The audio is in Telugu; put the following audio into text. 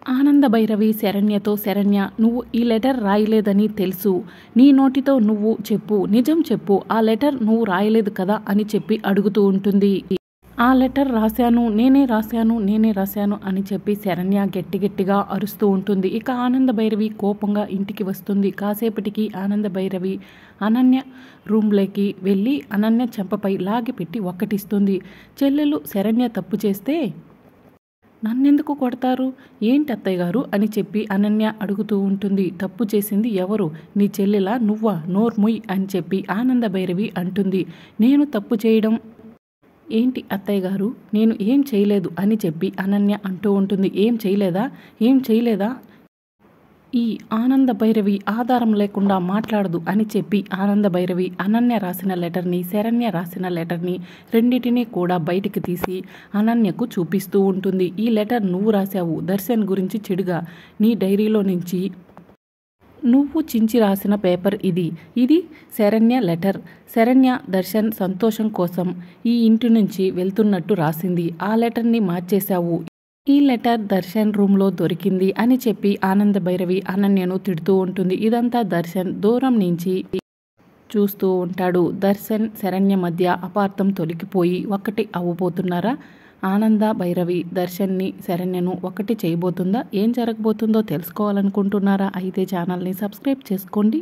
ఆనంద భైరవి శరణ్యతో, శరణ్య నువ్వు ఈ లెటర్ రాయలేదని తెలుసు, నీ నోటితో నువ్వు చెప్పు, నిజం చెప్పు, ఆ లెటర్ నువ్వు రాయలేదు కదా అని చెప్పి అడుగుతూ ఉంటుంది. ఆ లెటర్ రాశాను, నేనే రాశాను అని చెప్పి శరణ్య గట్టిగా అరుస్తూ ఉంటుంది. ఇక ఆనంద భైరవి కోపంగా ఇంటికి వస్తుంది. కాసేపటికి ఆనంద భైరవి అనన్య రూమ్లోకి వెళ్ళి అనన్య చెంపపై లాగిపెట్టి ఒక్కటిస్తుంది. చెల్లెలు శరణ్య తప్పు చేస్తే నన్నెందుకు కొడతారు ఏంటి అత్తయ్య గారు అని చెప్పి అనన్య అడుగుతూ ఉంటుంది. తప్పు చేసింది ఎవరు, నీ చెల్లెలా నువ్వా, నోర్ముయ్ అని చెప్పి ఆనంద భైరవి అంటుంది. నేను తప్పు చేయడం ఏంటి అత్తయ్య గారు, నేను ఏం చేయలేదు అని చెప్పి అనన్య అంటూ ఉంటుంది. ఏం చేయలేదా ఈ ఆనంద భైరవి ఆధారం లేకుండా మాట్లాడదు అని చెప్పి ఆనంద భైరవి అనన్య రాసిన లెటర్ని, శరణ్య రాసిన లెటర్ని రెండింటినీ కూడా బయటికి తీసి అనన్యకు చూపిస్తూ ఉంటుంది. ఈ లెటర్ నువ్వు రాశావు, దర్శన్ గురించి చెడుగా, నీ డైరీలో నుంచి నువ్వు చించి రాసిన పేపర్ ఇది శరణ్య లెటర్. శరణ్య దర్శన్ సంతోషం కోసం ఈ ఇంటి నుంచి వెళ్తున్నట్టు రాసింది. ఆ లెటర్ని మార్చేశావు. ఈ లెటర్ దర్శన్ రూమ్లో దొరికింది అని చెప్పి ఆనంద భైరవి అనన్యను తిడుతూ ఉంటుంది. ఇదంతా దర్శన్ దూరం నుంచి చూస్తూ ఉంటాడు. దర్శన్ శరణ్య మధ్య అపార్థం తొలగిపోయి ఒక్కటి అవ్వబోతున్నారా? ఆనంద భైరవి దర్శన్ని, శరణ్యను ఒకటి చేయబోతుందా? ఏం జరగబోతుందో తెలుసుకోవాలనుకుంటున్నారా? అయితే ఛానల్ని సబ్స్క్రైబ్ చేసుకోండి.